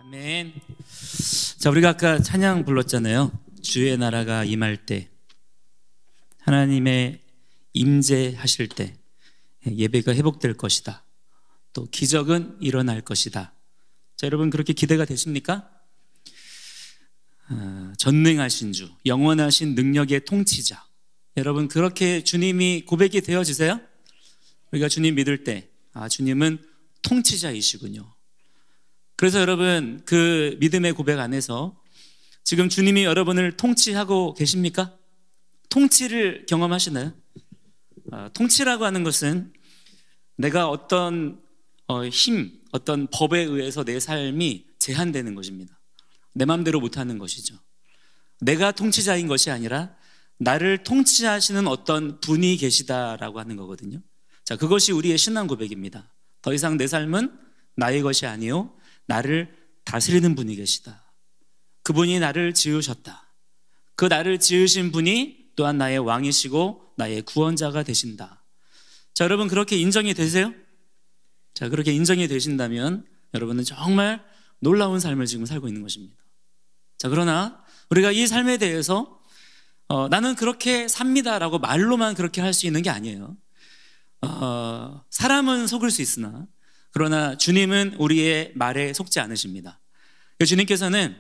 아멘. 자, 우리가 아까 찬양 불렀잖아요. 주의 나라가 임할 때, 하나님의 임재하실 때 예배가 회복될 것이다. 또 기적은 일어날 것이다. 자, 여러분 그렇게 기대가 되십니까? 전능하신 주, 영원하신 능력의 통치자, 여러분 그렇게 주님이 고백이 되어지세요? 우리가 주님 믿을 때 주님은 통치자이시군요. 그래서 여러분 그 믿음의 고백 안에서 지금 주님이 여러분을 통치하고 계십니까? 통치를 경험하시나요? 통치라고 하는 것은 내가 어떤 어떤 법에 의해서 내 삶이 제한되는 것입니다. 내 마음대로 못하는 것이죠. 내가 통치자인 것이 아니라 나를 통치하시는 어떤 분이 계시다라고 하는 거거든요. 자, 그것이 우리의 신앙 고백입니다. 더 이상 내 삶은 나의 것이 아니요 나를 다스리는 분이 계시다. 그분이 나를 지으셨다. 그 나를 지으신 분이 또한 나의 왕이시고 나의 구원자가 되신다. 자, 여러분 그렇게 인정이 되세요? 자, 그렇게 인정이 되신다면 여러분은 정말 놀라운 삶을 지금 살고 있는 것입니다. 자, 그러나 우리가 이 삶에 대해서 나는 그렇게 삽니다라고 말로만 그렇게 할 수 있는 게 아니에요. 사람은 속을 수 있으나 그러나 주님은 우리의 말에 속지 않으십니다. 주님께서는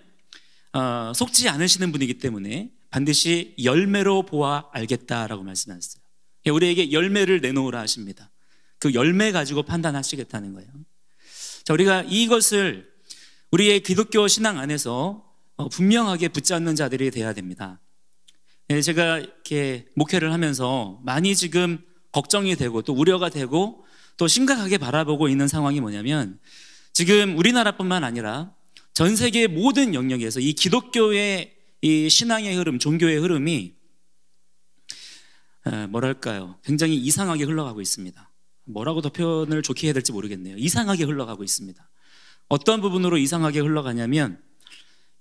속지 않으시는 분이기 때문에 반드시 열매로 보아 알겠다라고 말씀하셨어요. 우리에게 열매를 내놓으라 하십니다. 그 열매 가지고 판단하시겠다는 거예요. 자, 우리가 이것을 우리의 기독교 신앙 안에서 분명하게 붙잡는 자들이 돼야 됩니다. 제가 이렇게 목회를 하면서 많이 지금 걱정이 되고 또 우려가 되고 또 심각하게 바라보고 있는 상황이 뭐냐면 지금 우리나라뿐만 아니라 전 세계 모든 영역에서 이 기독교의 이 신앙의 흐름, 종교의 흐름이 뭐랄까요? 굉장히 이상하게 흘러가고 있습니다. 뭐라고 더 표현을 좋게 해야 될지 모르겠네요. 이상하게 흘러가고 있습니다. 어떤 부분으로 이상하게 흘러가냐면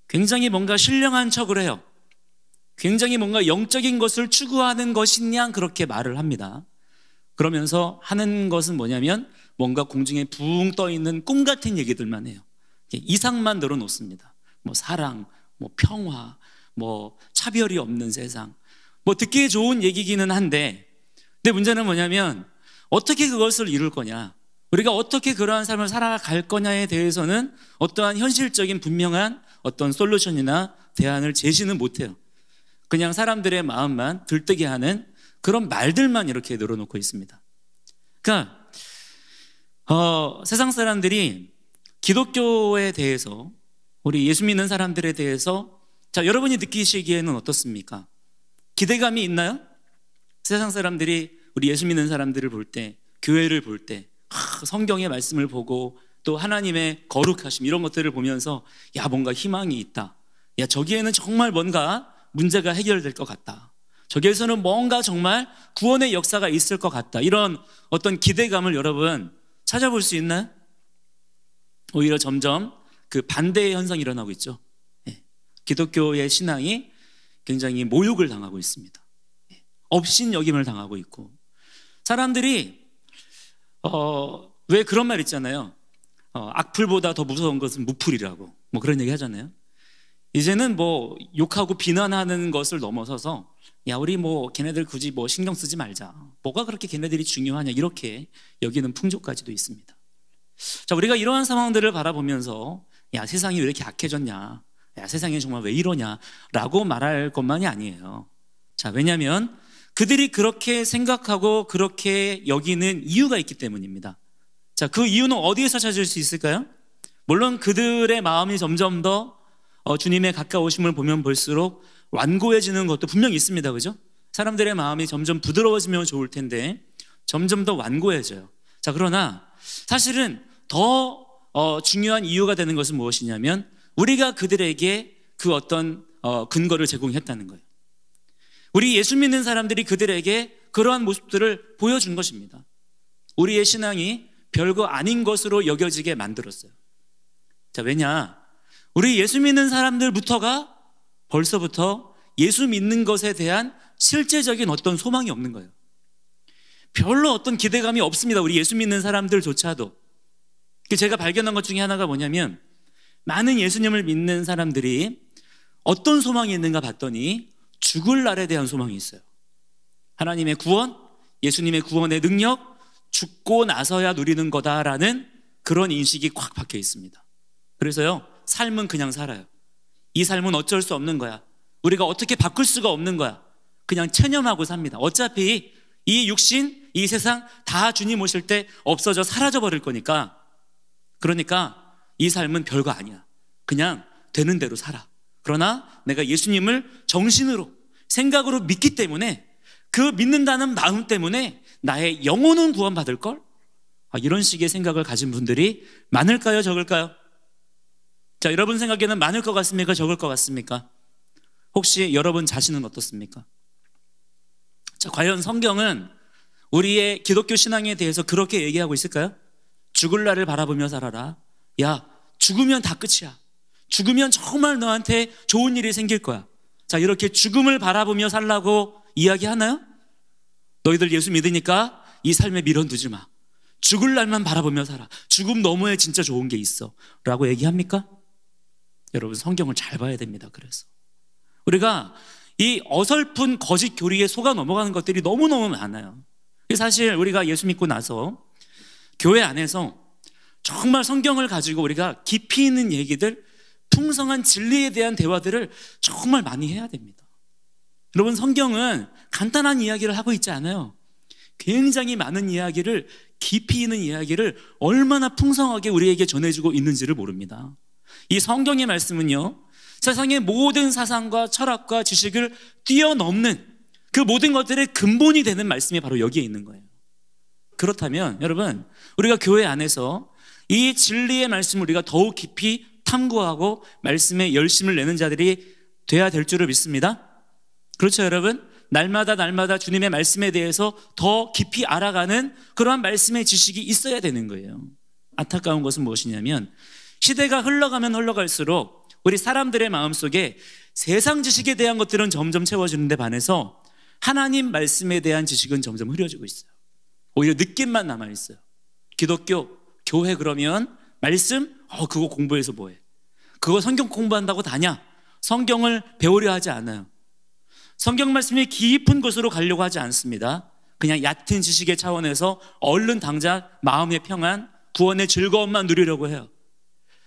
굉장히 뭔가 신령한 척을 해요. 굉장히 뭔가 영적인 것을 추구하는 것이냐 그렇게 말을 합니다. 그러면서 하는 것은 뭐냐면 뭔가 공중에 붕 떠있는 꿈 같은 얘기들만 해요. 이상만 늘어놓습니다. 뭐 사랑, 뭐 평화, 뭐 차별이 없는 세상, 뭐 듣기 좋은 얘기기는 한데, 근데 문제는 뭐냐면 어떻게 그것을 이룰 거냐, 우리가 어떻게 그러한 삶을 살아갈 거냐에 대해서는 어떠한 현실적인 분명한 어떤 솔루션이나 대안을 제시는 못해요. 그냥 사람들의 마음만 들뜨게 하는 그런 말들만 이렇게 늘어놓고 있습니다. 그러니까 세상 사람들이 기독교에 대해서, 우리 예수 믿는 사람들에 대해서 자, 여러분이 느끼시기에는 어떻습니까? 기대감이 있나요? 세상 사람들이 우리 예수 믿는 사람들을 볼 때, 교회를 볼 때, 성경의 말씀을 보고 또 하나님의 거룩하심 이런 것들을 보면서 야, 뭔가 희망이 있다. 야, 저기에는 정말 뭔가 문제가 해결될 것 같다. 저기에서는 뭔가 정말 구원의 역사가 있을 것 같다. 이런 어떤 기대감을 여러분 찾아볼 수 있나요? 오히려 점점 그 반대의 현상이 일어나고 있죠. 기독교의 신앙이 굉장히 모욕을 당하고 있습니다. 업신여김을 당하고 있고, 사람들이 왜 그런 말 있잖아요. 악플보다 더 무서운 것은 무플이라고, 뭐 그런 얘기 하잖아요. 이제는 뭐 욕하고 비난하는 것을 넘어서서 야, 우리 뭐 걔네들 굳이 뭐 신경 쓰지 말자, 뭐가 그렇게 걔네들이 중요하냐, 이렇게 여기는 풍조까지도 있습니다. 자, 우리가 이러한 상황들을 바라보면서 야, 세상이 왜 이렇게 악해졌냐, 야, 세상이 정말 왜 이러냐 라고 말할 것만이 아니에요. 자, 왜냐하면 그들이 그렇게 생각하고 그렇게 여기는 이유가 있기 때문입니다. 자, 그 이유는 어디에서 찾을 수 있을까요? 물론 그들의 마음이 점점 더 주님의 가까우심을 보면 볼수록 완고해지는 것도 분명히 있습니다. 그죠? 사람들의 마음이 점점 부드러워지면 좋을 텐데 점점 더 완고해져요. 자, 그러나 사실은 더 중요한 이유가 되는 것은 무엇이냐면 우리가 그들에게 그 어떤 근거를 제공했다는 거예요. 우리 예수 믿는 사람들이 그들에게 그러한 모습들을 보여준 것입니다. 우리의 신앙이 별거 아닌 것으로 여겨지게 만들었어요. 자, 왜냐? 우리 예수 믿는 사람들부터가 벌써부터 예수 믿는 것에 대한 실제적인 어떤 소망이 없는 거예요. 별로 어떤 기대감이 없습니다. 우리 예수 믿는 사람들조차도. 제가 발견한 것 중에 하나가 뭐냐면 많은 예수님을 믿는 사람들이 어떤 소망이 있는가 봤더니 죽을 날에 대한 소망이 있어요. 하나님의 구원, 예수님의 구원의 능력, 죽고 나서야 누리는 거다라는 그런 인식이 꽉 박혀 있습니다. 그래서요, 삶은 그냥 살아요. 이 삶은 어쩔 수 없는 거야. 우리가 어떻게 바꿀 수가 없는 거야. 그냥 체념하고 삽니다. 어차피 이 육신, 이 세상 다 주님 오실 때 없어져 사라져 버릴 거니까. 그러니까 이 삶은 별거 아니야. 그냥 되는 대로 살아. 그러나 내가 예수님을 정신으로, 생각으로 믿기 때문에, 그 믿는다는 마음 때문에 나의 영혼은 구원받을걸? 이런 식의 생각을 가진 분들이 많을까요, 적을까요? 자, 여러분 생각에는 많을 것 같습니까, 적을 것 같습니까? 혹시 여러분 자신은 어떻습니까? 자, 과연 성경은 우리의 기독교 신앙에 대해서 그렇게 얘기하고 있을까요? 죽을 날을 바라보며 살아라. 야, 죽으면 다 끝이야. 죽으면 정말 너한테 좋은 일이 생길 거야. 자, 이렇게 죽음을 바라보며 살라고 이야기하나요? 너희들 예수 믿으니까 이 삶에 미련 두지 마. 죽을 날만 바라보며 살아. 죽음 너머에 진짜 좋은 게 있어 라고 얘기합니까? 여러분, 성경을 잘 봐야 됩니다. 그래서 우리가 이 어설픈 거짓 교리에 속아 넘어가는 것들이 너무너무 많아요. 사실 우리가 예수 믿고 나서 교회 안에서 정말 성경을 가지고 우리가 깊이 있는 얘기들, 풍성한 진리에 대한 대화들을 정말 많이 해야 됩니다. 여러분, 성경은 간단한 이야기를 하고 있지 않아요. 굉장히 많은 이야기를, 깊이 있는 이야기를 얼마나 풍성하게 우리에게 전해주고 있는지를 모릅니다. 이 성경의 말씀은요, 세상의 모든 사상과 철학과 지식을 뛰어넘는 그 모든 것들의 근본이 되는 말씀이 바로 여기에 있는 거예요. 그렇다면 여러분, 우리가 교회 안에서 이 진리의 말씀을 우리가 더욱 깊이 탐구하고 말씀에 열심을 내는 자들이 돼야 될 줄을 믿습니다. 그렇죠, 여러분? 날마다 주님의 말씀에 대해서 더 깊이 알아가는 그러한 말씀의 지식이 있어야 되는 거예요. 안타까운 것은 무엇이냐면 시대가 흘러가면 흘러갈수록 우리 사람들의 마음속에 세상 지식에 대한 것들은 점점 채워지는데 반해서 하나님 말씀에 대한 지식은 점점 흐려지고 있어요. 오히려 느낌만 남아있어요. 기독교, 교회 그러면 말씀? 그거 공부해서 뭐해? 그거 성경 공부한다고 다냐? 성경을 배우려 하지 않아요. 성경 말씀이 깊은 곳으로 가려고 하지 않습니다. 그냥 얕은 지식의 차원에서 얼른 당장 마음의 평안, 구원의 즐거움만 누리려고 해요.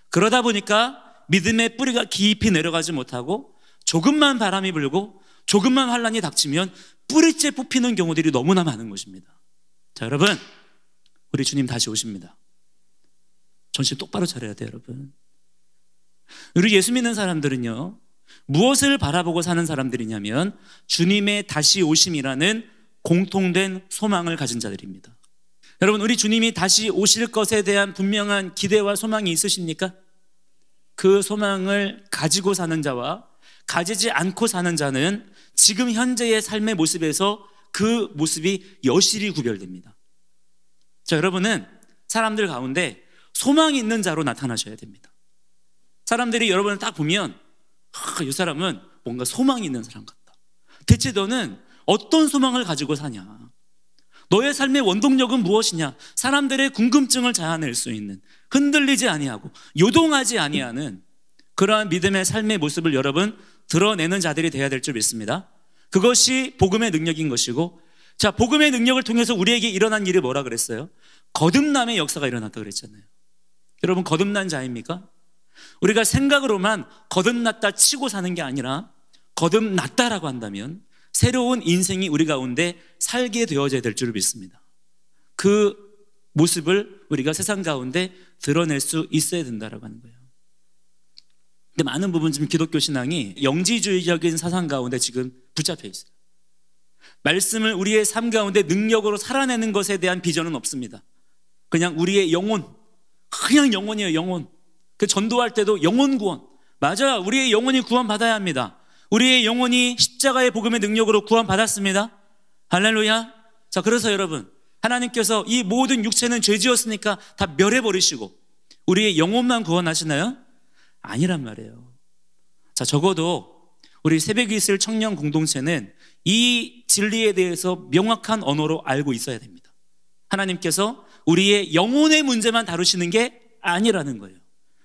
그러다 보니까 믿음의 뿌리가 깊이 내려가지 못하고 조금만 바람이 불고 조금만 환란이 닥치면 뿌리째 뽑히는 경우들이 너무나 많은 것입니다. 자, 여러분, 우리 주님 다시 오십니다. 정신 똑바로 차려야 돼요, 여러분. 우리 예수 믿는 사람들은요, 무엇을 바라보고 사는 사람들이냐면 주님의 다시 오심이라는 공통된 소망을 가진 자들입니다. 여러분, 우리 주님이 다시 오실 것에 대한 분명한 기대와 소망이 있으십니까? 그 소망을 가지고 사는 자와 가지지 않고 사는 자는 지금 현재의 삶의 모습에서 그 모습이 여실히 구별됩니다. 자, 여러분은 사람들 가운데 소망이 있는 자로 나타나셔야 됩니다. 사람들이 여러분을 딱 보면 이 사람은 뭔가 소망이 있는 사람 같다. 대체 너는 어떤 소망을 가지고 사냐? 너의 삶의 원동력은 무엇이냐? 사람들의 궁금증을 자아낼 수 있는, 흔들리지 아니하고 요동하지 아니하는 그러한 믿음의 삶의 모습을 여러분 드러내는 자들이 되어야 될 줄 믿습니다. 그것이 복음의 능력인 것이고, 자, 복음의 능력을 통해서 우리에게 일어난 일이 뭐라 그랬어요? 거듭남의 역사가 일어났다고 그랬잖아요. 여러분, 거듭난 자입니까? 우리가 생각으로만 거듭났다 치고 사는 게 아니라 거듭났다라고 한다면 새로운 인생이 우리 가운데 살게 되어져야 될 줄 믿습니다. 그 모습을 우리가 세상 가운데 드러낼 수 있어야 된다라고 하는 거예요. 근데 많은 부분 지금 기독교 신앙이 영지주의적인 사상 가운데 지금 붙잡혀 있어요. 말씀을 우리의 삶 가운데 능력으로 살아내는 것에 대한 비전은 없습니다. 그냥 우리의 영혼, 그냥 영혼이에요, 영혼. 그 전도할 때도 영혼 구원. 맞아요. 우리의 영혼이 구원받아야 합니다. 우리의 영혼이 십자가의 복음의 능력으로 구원받았습니다. 할렐루야. 자, 그래서 여러분, 하나님께서 이 모든 육체는 죄지었으니까 다 멸해버리시고 우리의 영혼만 구원하시나요? 아니란 말이에요. 자, 적어도 우리 새벽이 있을 청년 공동체는 이 진리에 대해서 명확한 언어로 알고 있어야 됩니다. 하나님께서 우리의 영혼의 문제만 다루시는 게 아니라는 거예요.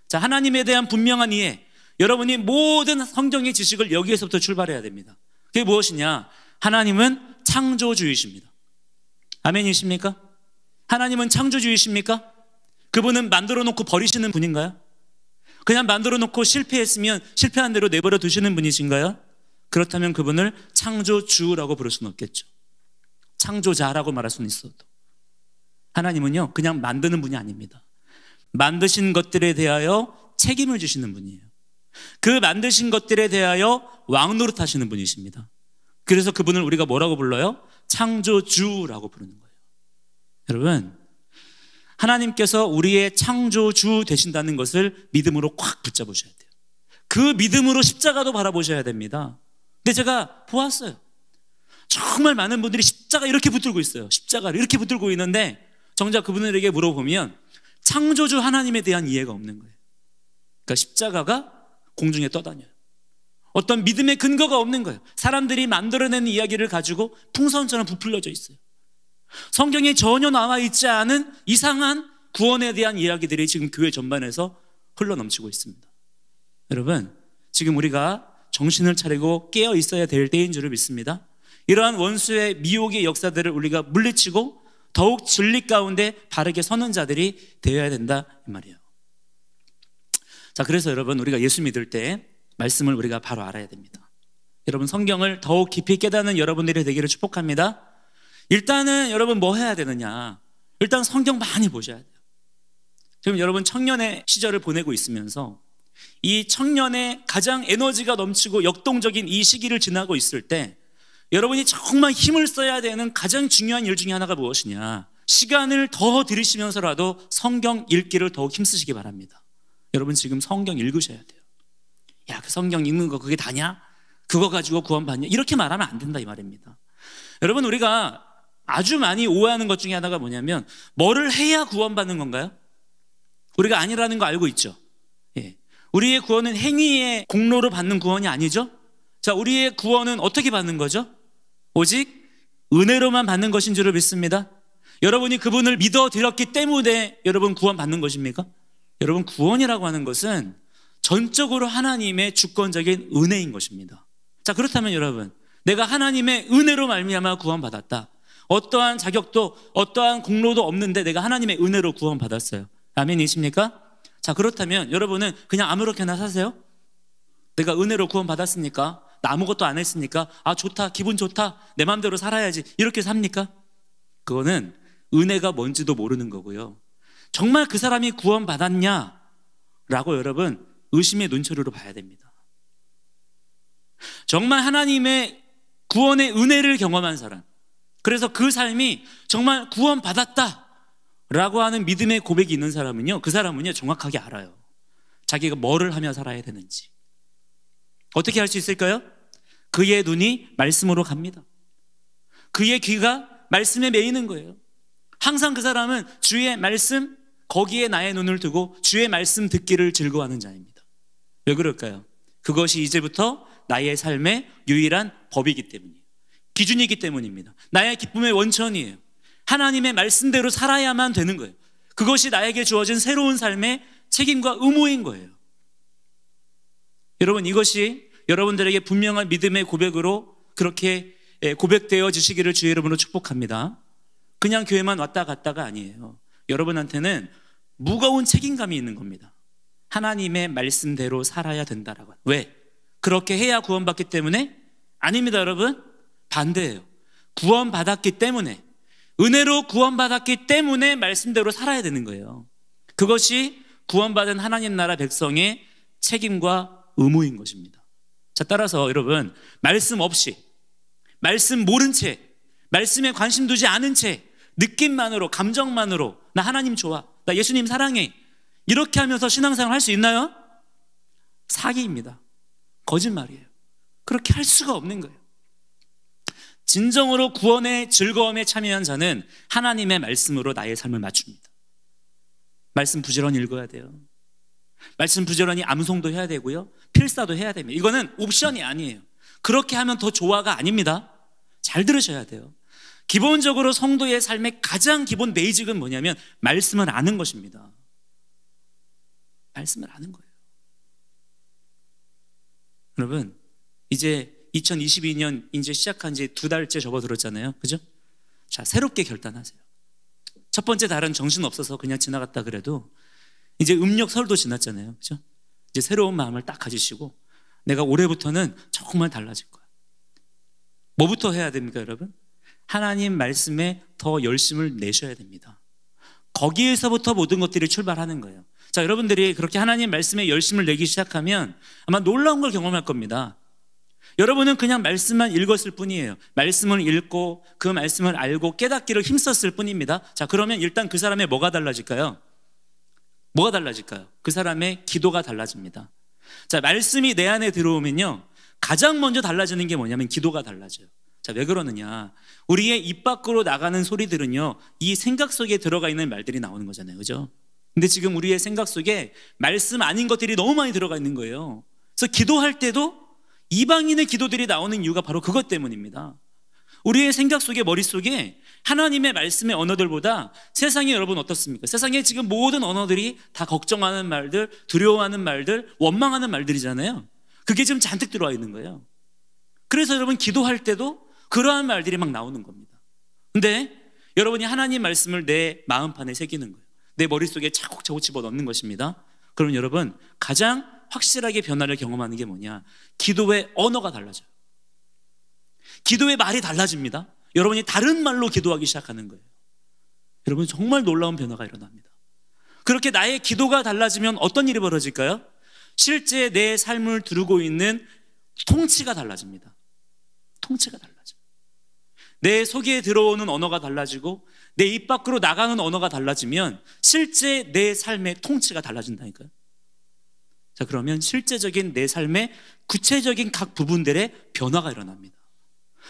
자, 하나님에 대한 분명한 이해, 여러분이 모든 성경의 지식을 여기에서부터 출발해야 됩니다. 그게 무엇이냐? 하나님은 창조주이십니다. 아멘이십니까? 하나님은 창조주이십니까? 그분은 만들어 놓고 버리시는 분인가요? 그냥 만들어 놓고 실패했으면 실패한 대로 내버려 두시는 분이신가요? 그렇다면 그분을 창조주라고 부를 수는 없겠죠. 창조자라고 말할 수는 있어도. 하나님은요, 그냥 만드는 분이 아닙니다. 만드신 것들에 대하여 책임을 지시는 분이에요. 그 만드신 것들에 대하여 왕노릇 하시는 분이십니다. 그래서 그분을 우리가 뭐라고 불러요? 창조주라고 부르는 거예요. 여러분, 하나님께서 우리의 창조주 되신다는 것을 믿음으로 꽉 붙잡으셔야 돼요. 그 믿음으로 십자가도 바라보셔야 됩니다. 근데 제가 보았어요. 정말 많은 분들이 십자가 이렇게 붙들고 있어요. 십자가를 이렇게 붙들고 있는데 정작 그분들에게 물어보면 창조주 하나님에 대한 이해가 없는 거예요. 그러니까 십자가가 공중에 떠다녀요. 어떤 믿음의 근거가 없는 거예요. 사람들이 만들어낸 이야기를 가지고 풍선처럼 부풀려져 있어요. 성경에 전혀 나와 있지 않은 이상한 구원에 대한 이야기들이 지금 교회 전반에서 흘러넘치고 있습니다. 여러분, 지금 우리가 정신을 차리고 깨어 있어야 될 때인 줄을 믿습니다. 이러한 원수의 미혹의 역사들을 우리가 물리치고 더욱 진리 가운데 바르게 서는 자들이 되어야 된다, 이 말이에요. 자, 그래서 여러분, 우리가 예수 믿을 때 말씀을 우리가 바로 알아야 됩니다. 여러분, 성경을 더욱 깊이 깨닫는 여러분들이 되기를 축복합니다. 일단은 여러분 뭐 해야 되느냐? 일단 성경 많이 보셔야 돼요. 지금 여러분 청년의 시절을 보내고 있으면서 이 청년의 가장 에너지가 넘치고 역동적인 이 시기를 지나고 있을 때 여러분이 정말 힘을 써야 되는 가장 중요한 일 중에 하나가 무엇이냐? 시간을 더 들이시면서라도 성경 읽기를 더욱 힘쓰시기 바랍니다. 여러분 지금 성경 읽으셔야 돼요. 야, 그 성경 읽는 거 그게 다냐? 그거 가지고 구원받냐? 이렇게 말하면 안 된다, 이 말입니다. 여러분, 우리가 아주 많이 오해하는 것 중에 하나가 뭐냐면 뭐를 해야 구원받는 건가요? 우리가 아니라는 거 알고 있죠? 예. 우리의 구원은 행위의 공로로 받는 구원이 아니죠? 자, 우리의 구원은 어떻게 받는 거죠? 오직 은혜로만 받는 것인 줄을 믿습니다. 여러분이 그분을 믿어드렸기 때문에 여러분 구원받는 것입니까? 여러분, 구원이라고 하는 것은 전적으로 하나님의 주권적인 은혜인 것입니다. 자, 그렇다면 여러분, 내가 하나님의 은혜로 말미암아 구원받았다. 어떠한 자격도 어떠한 공로도 없는데 내가 하나님의 은혜로 구원받았어요. 아멘이십니까? 자, 그렇다면 여러분은 그냥 아무렇게나 사세요? 내가 은혜로 구원받았으니까, 나 아무것도 안 했으니까, 아 좋다, 기분 좋다, 내 마음대로 살아야지, 이렇게 삽니까? 그거는 은혜가 뭔지도 모르는 거고요. 정말 그 사람이 구원받았냐? 라고 여러분 의심의 눈초리로 봐야 됩니다. 정말 하나님의 구원의 은혜를 경험한 사람, 그래서 그 삶이 정말 구원받았다 라고 하는 믿음의 고백이 있는 사람은요, 그 사람은요 정확하게 알아요. 자기가 뭐를 하며 살아야 되는지. 어떻게 할 수 있을까요? 그의 눈이 말씀으로 갑니다. 그의 귀가 말씀에 매이는 거예요. 항상 그 사람은 주의 말씀, 거기에 나의 눈을 두고 주의 말씀 듣기를 즐거워하는 자입니다. 왜 그럴까요? 그것이 이제부터 나의 삶의 유일한 법이기 때문이에요. 기준이기 때문입니다. 나의 기쁨의 원천이에요. 하나님의 말씀대로 살아야만 되는 거예요. 그것이 나에게 주어진 새로운 삶의 책임과 의무인 거예요. 여러분, 이것이 여러분들에게 분명한 믿음의 고백으로 그렇게 고백되어 주시기를 주의 이름으로 축복합니다. 그냥 교회만 왔다 갔다가 아니에요. 여러분한테는 무거운 책임감이 있는 겁니다. 하나님의 말씀대로 살아야 된다라고. 왜? 그렇게 해야 구원받기 때문에? 아닙니다, 여러분. 반대예요. 구원받았기 때문에, 은혜로 구원받았기 때문에 말씀대로 살아야 되는 거예요. 그것이 구원받은 하나님 나라 백성의 책임과 의무인 것입니다. 자, 따라서 여러분, 말씀 없이, 말씀 모른 채, 말씀에 관심 두지 않은 채, 느낌만으로, 감정만으로 나 하나님 좋아, 나 예수님 사랑해, 이렇게 하면서 신앙생활 할 수 있나요? 사기입니다. 거짓말이에요. 그렇게 할 수가 없는 거예요. 진정으로 구원의 즐거움에 참여한 자는 하나님의 말씀으로 나의 삶을 맞춥니다. 말씀 부지런히 읽어야 돼요. 말씀 부지런히 암송도 해야 되고요, 필사도 해야 됩니다. 이거는 옵션이 아니에요. 그렇게 하면 더 좋아가 아닙니다. 잘 들으셔야 돼요. 기본적으로 성도의 삶의 가장 기본 베이직은 뭐냐면 말씀을 아는 것입니다. 말씀을 아는 거예요. 여러분, 이제 2022년 이제 시작한 지 2달째 접어들었잖아요. 그죠? 자, 새롭게 결단하세요. 첫 번째 달은 정신없어서 그냥 지나갔다 그래도 이제 음력 설도 지났잖아요. 그죠? 이제 새로운 마음을 딱 가지시고 내가 올해부터는 정말 달라질 거야. 뭐부터 해야 됩니까, 여러분? 하나님 말씀에 더 열심을 내셔야 됩니다. 거기에서부터 모든 것들이 출발하는 거예요. 자, 여러분들이 그렇게 하나님 말씀에 열심을 내기 시작하면 아마 놀라운 걸 경험할 겁니다. 여러분은 그냥 말씀만 읽었을 뿐이에요. 말씀을 읽고 그 말씀을 알고 깨닫기를 힘썼을 뿐입니다. 자, 그러면 일단 그 사람의 뭐가 달라질까요? 뭐가 달라질까요? 그 사람의 기도가 달라집니다. 자, 말씀이 내 안에 들어오면요, 가장 먼저 달라지는 게 뭐냐면 기도가 달라져요. 자, 왜 그러느냐? 우리의 입 밖으로 나가는 소리들은요, 이 생각 속에 들어가 있는 말들이 나오는 거잖아요. 그죠? 근데 지금 우리의 생각 속에 말씀 아닌 것들이 너무 많이 들어가 있는 거예요. 그래서 기도할 때도 이방인의 기도들이 나오는 이유가 바로 그것 때문입니다. 우리의 생각 속에, 머릿속에 하나님의 말씀의 언어들보다 세상에, 여러분 어떻습니까? 세상에 지금 모든 언어들이 다 걱정하는 말들, 두려워하는 말들, 원망하는 말들이잖아요. 그게 지금 잔뜩 들어와 있는 거예요. 그래서 여러분 기도할 때도 그러한 말들이 막 나오는 겁니다. 근데 여러분이 하나님 말씀을 내 마음판에 새기는 거예요. 내 머릿속에 차곡차곡 집어넣는 것입니다. 그럼 여러분 가장 확실하게 변화를 경험하는 게 뭐냐? 기도의 언어가 달라져요. 기도의 말이 달라집니다. 여러분이 다른 말로 기도하기 시작하는 거예요. 여러분 정말 놀라운 변화가 일어납니다. 그렇게 나의 기도가 달라지면 어떤 일이 벌어질까요? 실제 내 삶을 두르고 있는 통치가 달라집니다. 통치가 달라져요. 내 속에 들어오는 언어가 달라지고 내 입 밖으로 나가는 언어가 달라지면 실제 내 삶의 통치가 달라진다니까요. 자, 그러면 실제적인 내 삶의 구체적인 각 부분들의 변화가 일어납니다.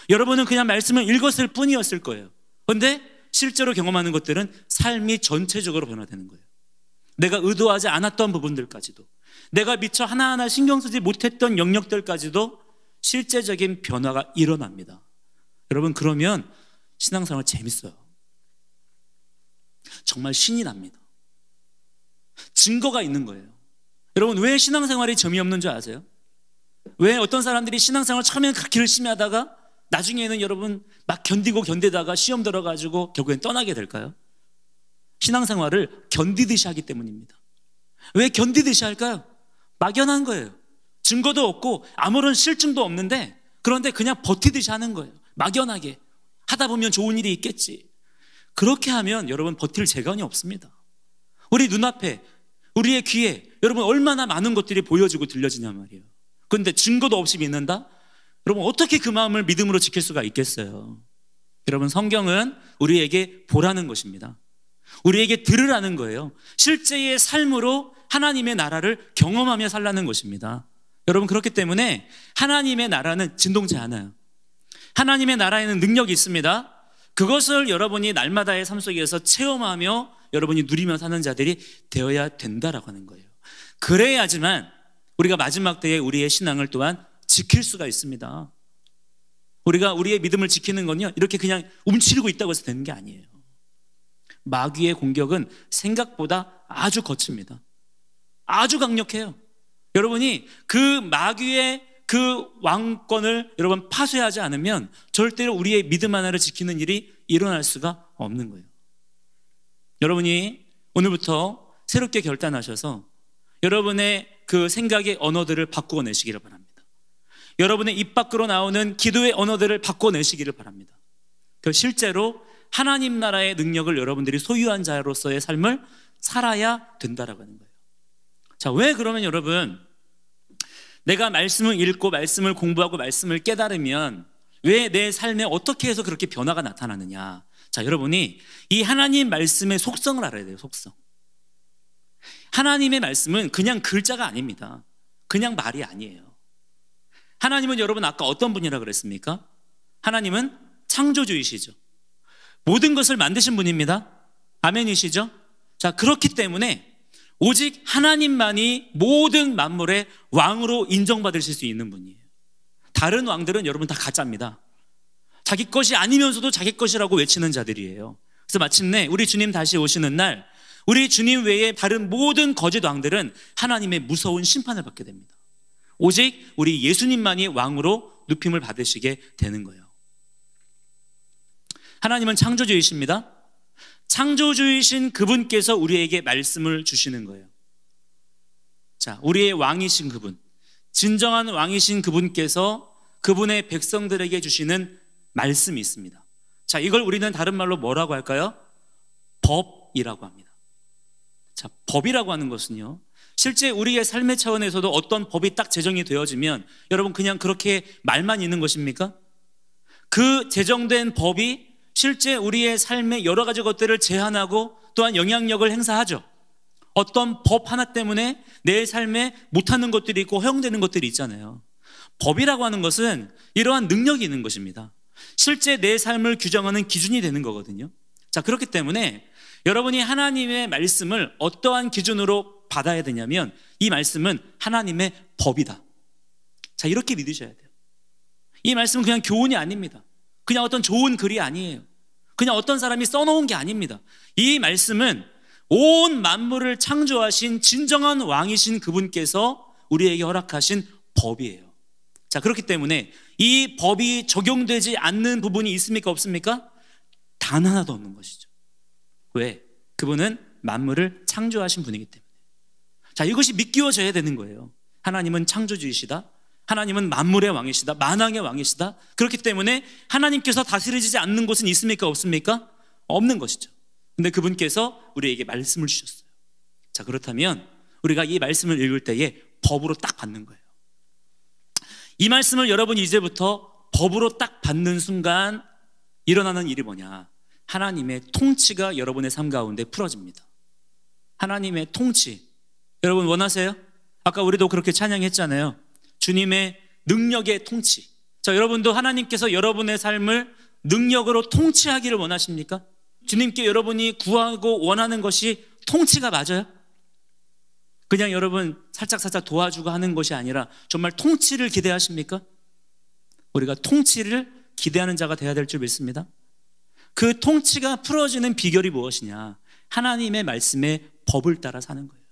여러분은 그냥 말씀을 읽었을 뿐이었을 거예요. 그런데 실제로 경험하는 것들은 삶이 전체적으로 변화되는 거예요. 내가 의도하지 않았던 부분들까지도, 내가 미처 하나하나 신경 쓰지 못했던 영역들까지도 실제적인 변화가 일어납니다. 여러분, 그러면 신앙생활 재밌어요. 정말 신이 납니다. 증거가 있는 거예요. 여러분, 왜 신앙생활이 재미없는 줄 아세요? 왜 어떤 사람들이 신앙생활 처음에는 그렇게 열심히 하다가 나중에는 여러분 막 견디다가 시험 들어가지고 결국엔 떠나게 될까요? 신앙생활을 견디듯이 하기 때문입니다. 왜 견디듯이 할까요? 막연한 거예요. 증거도 없고 아무런 실증도 없는데, 그런데 그냥 버티듯이 하는 거예요. 막연하게 하다 보면 좋은 일이 있겠지. 그렇게 하면 여러분 버틸 재간이 없습니다. 우리 눈앞에, 우리의 귀에 여러분 얼마나 많은 것들이 보여지고 들려지냐 말이에요. 그런데 증거도 없이 믿는다? 여러분 어떻게 그 마음을 믿음으로 지킬 수가 있겠어요? 여러분, 성경은 우리에게 보라는 것입니다. 우리에게 들으라는 거예요. 실제의 삶으로 하나님의 나라를 경험하며 살라는 것입니다. 여러분, 그렇기 때문에 하나님의 나라는 진동치 않아요. 하나님의 나라에는 능력이 있습니다. 그것을 여러분이 날마다의 삶 속에서 체험하며 여러분이 누리며 사는 자들이 되어야 된다라고 하는 거예요. 그래야지만 우리가 마지막 때에 우리의 신앙을 또한 지킬 수가 있습니다. 우리가 우리의 믿음을 지키는 건요, 이렇게 그냥 움츠리고 있다고 해서 되는 게 아니에요. 마귀의 공격은 생각보다 아주 거칩니다. 아주 강력해요. 여러분이 그 마귀의 그 왕권을 여러분 파쇄하지 않으면 절대로 우리의 믿음 하나를 지키는 일이 일어날 수가 없는 거예요. 여러분이 오늘부터 새롭게 결단하셔서 여러분의 그 생각의 언어들을 바꾸어내시기를 바랍니다. 여러분의 입 밖으로 나오는 기도의 언어들을 바꿔내시기를 바랍니다. 그 실제로 하나님 나라의 능력을 여러분들이 소유한 자로서의 삶을 살아야 된다라고 하는 거예요. 자, 왜 그러면 여러분 내가 말씀을 읽고 말씀을 공부하고 말씀을 깨달으면 왜 내 삶에 어떻게 해서 그렇게 변화가 나타나느냐? 자, 여러분이 이 하나님 말씀의 속성을 알아야 돼요. 속성. 하나님의 말씀은 그냥 글자가 아닙니다. 그냥 말이 아니에요. 하나님은 여러분 아까 어떤 분이라 그랬습니까? 하나님은 창조주이시죠. 모든 것을 만드신 분입니다. 아멘이시죠? 자, 그렇기 때문에 오직 하나님만이 모든 만물의 왕으로 인정받으실 수 있는 분이에요. 다른 왕들은 여러분 다 가짜입니다. 자기 것이 아니면서도 자기 것이라고 외치는 자들이에요. 그래서 마침내 우리 주님 다시 오시는 날, 우리 주님 외에 다른 모든 거짓 왕들은 하나님의 무서운 심판을 받게 됩니다. 오직 우리 예수님만이 왕으로 눕힘을 받으시게 되는 거예요. 하나님은 창조주이십니다. 창조주이신 그분께서 우리에게 말씀을 주시는 거예요. 자, 우리의 왕이신 그분, 진정한 왕이신 그분께서 그분의 백성들에게 주시는 말씀이 있습니다. 자, 이걸 우리는 다른 말로 뭐라고 할까요? 법이라고 합니다. 자, 법이라고 하는 것은요, 실제 우리의 삶의 차원에서도 어떤 법이 딱 제정이 되어지면 여러분 그냥 그렇게 말만 있는 것입니까? 그 제정된 법이 실제 우리의 삶의 여러 가지 것들을 제한하고 또한 영향력을 행사하죠. 어떤 법 하나 때문에 내 삶에 못하는 것들이 있고 허용되는 것들이 있잖아요. 법이라고 하는 것은 이러한 능력이 있는 것입니다. 실제 내 삶을 규정하는 기준이 되는 거거든요. 자, 그렇기 때문에 여러분이 하나님의 말씀을 어떠한 기준으로 받아야 되냐면 이 말씀은 하나님의 법이다. 자, 이렇게 믿으셔야 돼요. 이 말씀은 그냥 교훈이 아닙니다. 그냥 어떤 좋은 글이 아니에요. 그냥 어떤 사람이 써놓은 게 아닙니다. 이 말씀은 온 만물을 창조하신 진정한 왕이신 그분께서 우리에게 허락하신 법이에요. 자, 그렇기 때문에 이 법이 적용되지 않는 부분이 있습니까? 없습니까? 단 하나도 없는 것이죠. 왜? 그분은 만물을 창조하신 분이기 때문에. 자, 이것이 믿기워져야 되는 거예요. 하나님은 창조주이시다. 하나님은 만물의 왕이시다. 만왕의 왕이시다. 그렇기 때문에 하나님께서 다스려지지 않는 곳은 있습니까? 없습니까? 없는 것이죠. 근데 그분께서 우리에게 말씀을 주셨어요. 자, 그렇다면 우리가 이 말씀을 읽을 때에 법으로 딱 받는 거예요. 이 말씀을 여러분이 이제부터 법으로 딱 받는 순간 일어나는 일이 뭐냐? 하나님의 통치가 여러분의 삶 가운데 풀어집니다. 하나님의 통치, 여러분 원하세요? 아까 우리도 그렇게 찬양했잖아요. 주님의 능력의 통치. 자, 여러분도 하나님께서 여러분의 삶을 능력으로 통치하기를 원하십니까? 주님께 여러분이 구하고 원하는 것이 통치가 맞아요? 그냥 여러분 살짝 도와주고 하는 것이 아니라 정말 통치를 기대하십니까? 우리가 통치를 기대하는 자가 되어야 될 줄 믿습니다. 그 통치가 풀어지는 비결이 무엇이냐? 하나님의 말씀의 법을 따라 사는 거예요.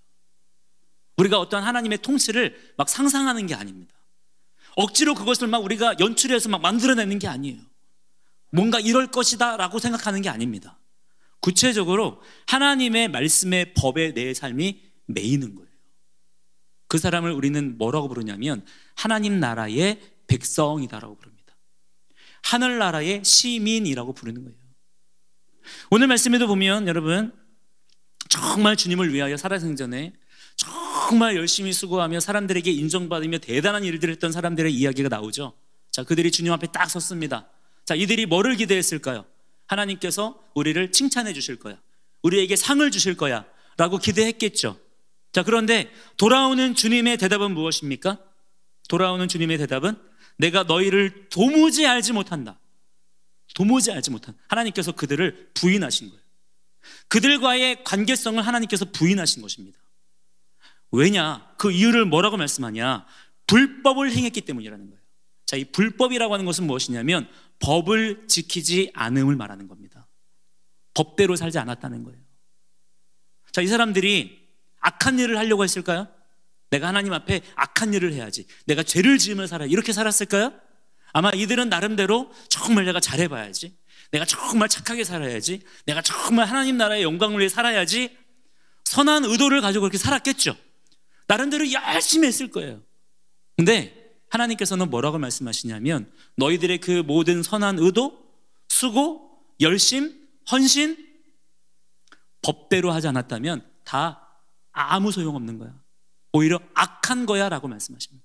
우리가 어떤 하나님의 통치를 막 상상하는 게 아닙니다. 억지로 그것을 막 우리가 연출해서 막 만들어내는 게 아니에요. 뭔가 이럴 것이다 라고 생각하는 게 아닙니다. 구체적으로 하나님의 말씀의 법에 내 삶이 매이는 거예요. 그 사람을 우리는 뭐라고 부르냐면 하나님 나라의 백성이다라고 부릅니다. 하늘나라의 시민이라고 부르는 거예요. 오늘 말씀에도 보면 여러분 정말 주님을 위하여 살아생전에 정말 열심히 수고하며 사람들에게 인정받으며 대단한 일들을 했던 사람들의 이야기가 나오죠. 자, 그들이 주님 앞에 딱 섰습니다. 자, 이들이 뭐를 기대했을까요? 하나님께서 우리를 칭찬해 주실 거야, 우리에게 상을 주실 거야 라고 기대했겠죠. 자, 그런데 돌아오는 주님의 대답은 무엇입니까? 돌아오는 주님의 대답은 내가 너희를 도무지 알지 못한다. 도무지 알지 못한, 하나님께서 그들을 부인하신 거예요. 그들과의 관계성을 하나님께서 부인하신 것입니다. 왜냐? 그 이유를 뭐라고 말씀하냐? 불법을 행했기 때문이라는 거예요. 자, 이 불법이라고 하는 것은 무엇이냐면 법을 지키지 않음을 말하는 겁니다. 법대로 살지 않았다는 거예요. 자, 이 사람들이 악한 일을 하려고 했을까요? 내가 하나님 앞에 악한 일을 해야지, 내가 죄를 지으며 살아야, 이렇게 살았을까요? 아마 이들은 나름대로 정말 내가 잘해봐야지, 내가 정말 착하게 살아야지, 내가 정말 하나님 나라의 영광을 위해 살아야지, 선한 의도를 가지고 그렇게 살았겠죠. 나름대로 열심히 했을 거예요. 근데 하나님께서는 뭐라고 말씀하시냐면 너희들의 그 모든 선한 의도, 수고, 열심, 헌신 법대로 하지 않았다면 다 아무 소용없는 거야. 오히려 악한 거야 라고 말씀하십니다.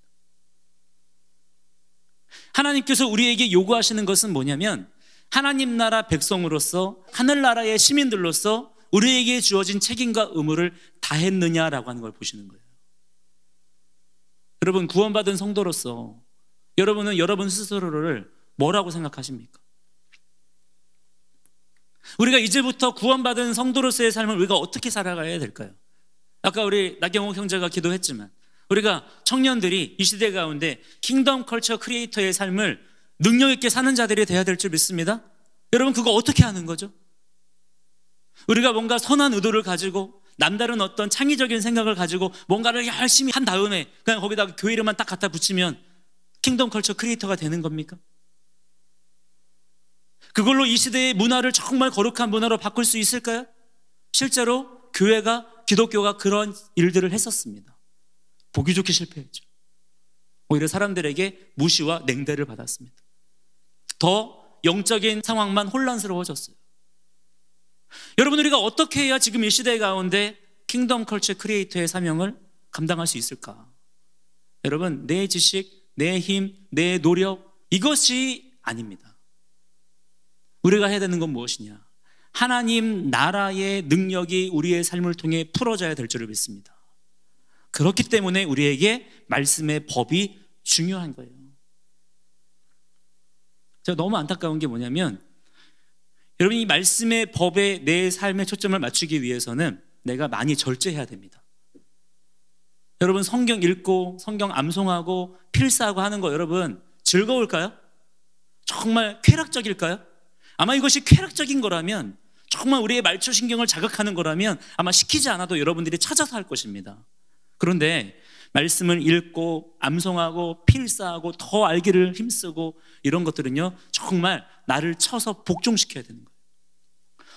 하나님께서 우리에게 요구하시는 것은 뭐냐면 하나님 나라 백성으로서, 하늘나라의 시민들로서 우리에게 주어진 책임과 의무를 다했느냐라고 하는 걸 보시는 거예요. 여러분, 구원받은 성도로서 여러분은 여러분 스스로를 뭐라고 생각하십니까? 우리가 이제부터 구원받은 성도로서의 삶을 우리가 어떻게 살아가야 될까요? 아까 우리 나경호 형제가 기도했지만 우리가 청년들이 이 시대 가운데 킹덤 컬처 크리에이터의 삶을 능력 있게 사는 자들이 돼야 될 줄 믿습니다. 여러분, 그거 어떻게 하는 거죠? 우리가 뭔가 선한 의도를 가지고 남다른 어떤 창의적인 생각을 가지고 뭔가를 열심히 한 다음에 그냥 거기다가 교회 이름만 딱 갖다 붙이면 킹덤 컬처 크리에이터가 되는 겁니까? 그걸로 이 시대의 문화를 정말 거룩한 문화로 바꿀 수 있을까요? 실제로 교회가, 기독교가 그런 일들을 했었습니다. 보기 좋게 실패했죠. 오히려 사람들에게 무시와 냉대를 받았습니다. 더 영적인 상황만 혼란스러워졌어요. 여러분, 우리가 어떻게 해야 지금 이 시대 가운데 킹덤 컬처 크리에이터의 사명을 감당할 수 있을까? 여러분, 내 지식, 내 힘, 내 노력, 이것이 아닙니다. 우리가 해야 되는 건 무엇이냐? 하나님 나라의 능력이 우리의 삶을 통해 풀어져야 될 줄을 믿습니다. 그렇기 때문에 우리에게 말씀의 법이 중요한 거예요. 제가 너무 안타까운 게 뭐냐면, 여러분, 이 말씀의 법에 내 삶의 초점을 맞추기 위해서는 내가 많이 절제해야 됩니다. 여러분, 성경 읽고 성경 암송하고 필사하고 하는 거 여러분 즐거울까요? 정말 쾌락적일까요? 아마 이것이 쾌락적인 거라면, 정말 우리의 말초신경을 자극하는 거라면 아마 시키지 않아도 여러분들이 찾아서 할 것입니다. 그런데 말씀을 읽고 암송하고 필사하고 더 알기를 힘쓰고 이런 것들은요, 정말 나를 쳐서 복종시켜야 되는 거예요.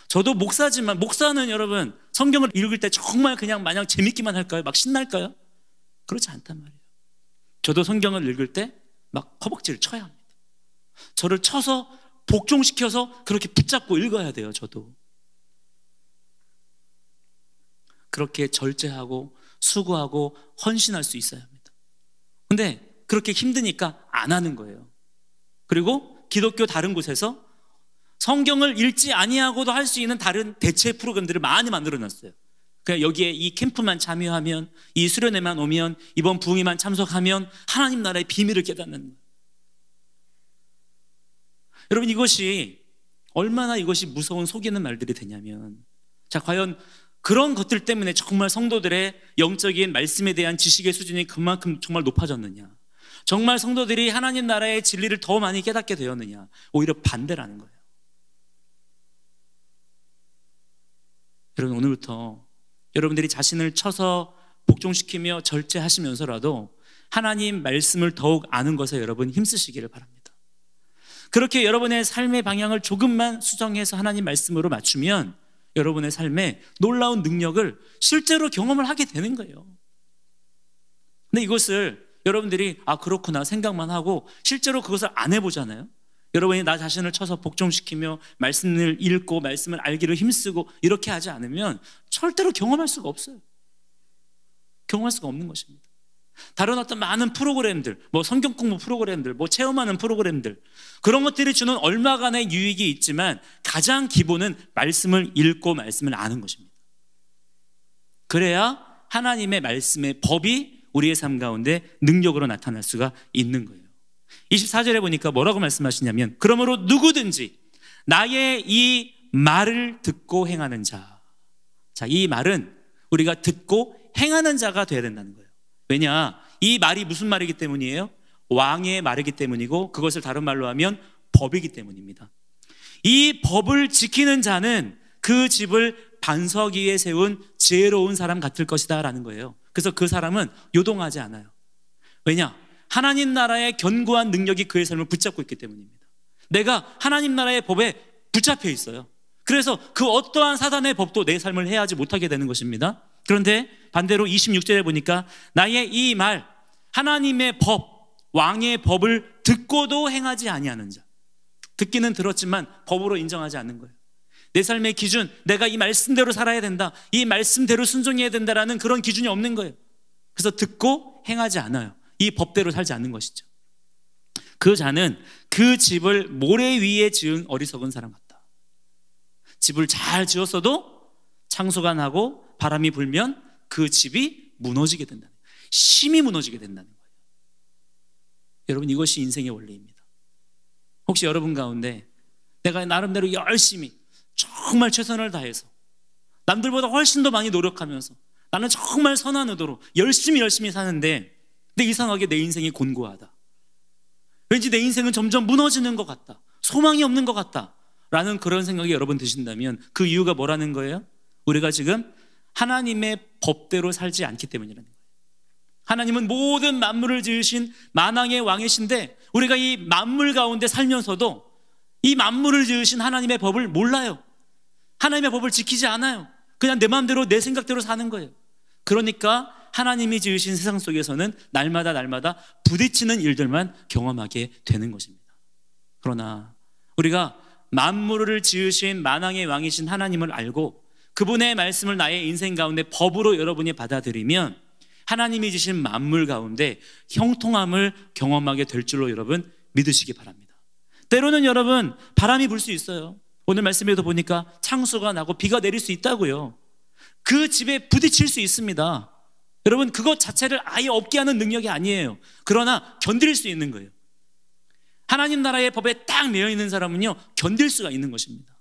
저도 목사지만, 목사는 여러분 성경을 읽을 때 정말 그냥 마냥 재밌기만 할까요? 막 신날까요? 그렇지 않단 말이에요. 저도 성경을 읽을 때 막 허벅지를 쳐야 합니다. 저를 쳐서 복종시켜서 그렇게 붙잡고 읽어야 돼요. 저도 그렇게 절제하고 수고하고 헌신할 수 있어야 합니다. 근데 그렇게 힘드니까 안 하는 거예요. 그리고 기독교 다른 곳에서 성경을 읽지 아니하고도 할 수 있는 다른 대체 프로그램들을 많이 만들어놨어요. 그냥 여기에 이 캠프만 참여하면, 이 수련회만 오면, 이번 부흥회만 참석하면 하나님 나라의 비밀을 깨닫는 거예요. 여러분, 이것이 얼마나 이것이 무서운 속이는 말들이 되냐면, 자, 과연 그런 것들 때문에 정말 성도들의 영적인 말씀에 대한 지식의 수준이 그만큼 정말 높아졌느냐? 정말 성도들이 하나님 나라의 진리를 더 많이 깨닫게 되었느냐? 오히려 반대라는 거예요. 여러분, 오늘부터 여러분들이 자신을 쳐서 복종시키며 절제하시면서라도 하나님 말씀을 더욱 아는 것에 여러분 힘쓰시기를 바랍니다. 그렇게 여러분의 삶의 방향을 조금만 수정해서 하나님 말씀으로 맞추면 여러분의 삶에 놀라운 능력을 실제로 경험을 하게 되는 거예요. 근데 이것을 여러분들이 그렇구나 생각만 하고 실제로 그것을 안 해보잖아요. 여러분이 나 자신을 쳐서 복종시키며 말씀을 읽고 말씀을 알기를 힘쓰고 이렇게 하지 않으면 절대로 경험할 수가 없어요. 경험할 수가 없는 것입니다. 다른 어떤 많은 프로그램들, 뭐 성경 공부 프로그램들, 뭐 체험하는 프로그램들, 그런 것들이 주는 얼마간의 유익이 있지만 가장 기본은 말씀을 읽고 말씀을 아는 것입니다. 그래야 하나님의 말씀의 법이 우리의 삶 가운데 능력으로 나타날 수가 있는 거예요. 24절에 보니까 뭐라고 말씀하시냐면, 그러므로 누구든지 나의 이 말을 듣고 행하는 자. 자, 이 말은 우리가 듣고 행하는 자가 되어야 된다는 거예요. 왜냐? 이 말이 무슨 말이기 때문이에요? 왕의 말이기 때문이고, 그것을 다른 말로 하면 법이기 때문입니다. 이 법을 지키는 자는 그 집을 반석 위에 세운 지혜로운 사람 같을 것이다 라는 거예요. 그래서 그 사람은 요동하지 않아요. 왜냐? 하나님 나라의 견고한 능력이 그의 삶을 붙잡고 있기 때문입니다. 내가 하나님 나라의 법에 붙잡혀 있어요. 그래서 그 어떠한 사단의 법도 내 삶을 해하지 못하게 되는 것입니다. 그런데 반대로 26절에 보니까 나의 이 말, 하나님의 법, 왕의 법을 듣고도 행하지 아니하는 자. 듣기는 들었지만 법으로 인정하지 않는 거예요. 내 삶의 기준, 내가 이 말씀대로 살아야 된다, 이 말씀대로 순종해야 된다라는 그런 기준이 없는 거예요. 그래서 듣고 행하지 않아요. 이 법대로 살지 않는 것이죠. 그 자는 그 집을 모래 위에 지은 어리석은 사람 같다. 집을 잘 지었어도 창수가 나고 바람이 불면 그 집이 무너지게 된다는 거예요. 심히 무너지게 된다는 거예요. 여러분, 이것이 인생의 원리입니다. 혹시 여러분 가운데 내가 나름대로 열심히 정말 최선을 다해서 남들보다 훨씬 더 많이 노력하면서 나는 정말 선한 의도로 열심히 사는데 근데 이상하게 내 인생이 곤고하다. 왠지 내 인생은 점점 무너지는 것 같다, 소망이 없는 것 같다 라는 그런 생각이 여러분 드신다면 그 이유가 뭐라는 거예요? 우리가 지금 하나님의 법대로 살지 않기 때문이라는 거예요. 하나님은 모든 만물을 지으신 만왕의 왕이신데 우리가 이 만물 가운데 살면서도 이 만물을 지으신 하나님의 법을 몰라요. 하나님의 법을 지키지 않아요. 그냥 내 마음대로 내 생각대로 사는 거예요. 그러니까 하나님이 지으신 세상 속에서는 날마다 부딪히는 일들만 경험하게 되는 것입니다. 그러나 우리가 만물을 지으신 만왕의 왕이신 하나님을 알고 그분의 말씀을 나의 인생 가운데 법으로 여러분이 받아들이면 하나님이 지신 만물 가운데 형통함을 경험하게 될 줄로 여러분 믿으시기 바랍니다. 때로는 여러분 바람이 불 수 있어요. 오늘 말씀에도 보니까 창수가 나고 비가 내릴 수 있다고요. 그 집에 부딪힐 수 있습니다. 여러분 그것 자체를 아예 없게 하는 능력이 아니에요. 그러나 견딜 수 있는 거예요. 하나님 나라의 법에 딱 매여 있는 사람은요 견딜 수가 있는 것입니다.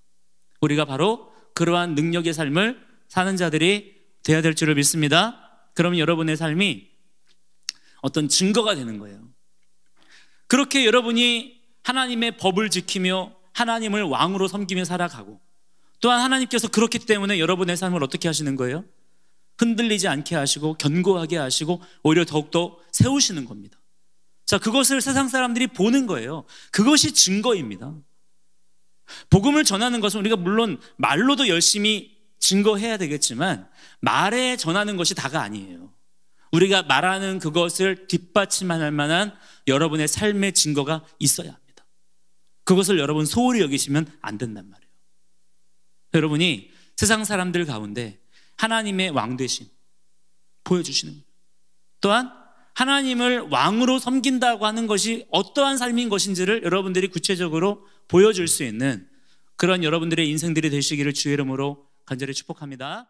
우리가 바로 그러한 능력의 삶을 사는 자들이 되어야 될 줄을 믿습니다. 그러면 여러분의 삶이 어떤 증거가 되는 거예요. 그렇게 여러분이 하나님의 법을 지키며 하나님을 왕으로 섬기며 살아가고 또한 하나님께서 그렇기 때문에 여러분의 삶을 어떻게 하시는 거예요? 흔들리지 않게 하시고 견고하게 하시고 오히려 더욱더 세우시는 겁니다. 자, 그것을 세상 사람들이 보는 거예요. 그것이 증거입니다. 복음을 전하는 것은 우리가 물론 말로도 열심히 증거해야 되겠지만 말에 전하는 것이 다가 아니에요. 우리가 말하는 그것을 뒷받침할 만한 여러분의 삶의 증거가 있어야 합니다. 그것을 여러분 소홀히 여기시면 안 된단 말이에요. 여러분이 세상 사람들 가운데 하나님의 왕 되심 보여주시는 거예요. 또한 하나님을 왕으로 섬긴다고 하는 것이 어떠한 삶인 것인지를 여러분들이 구체적으로 보여줄 수 있는 그런 여러분들의 인생들이 되시기를 주의 이름으로 간절히 축복합니다.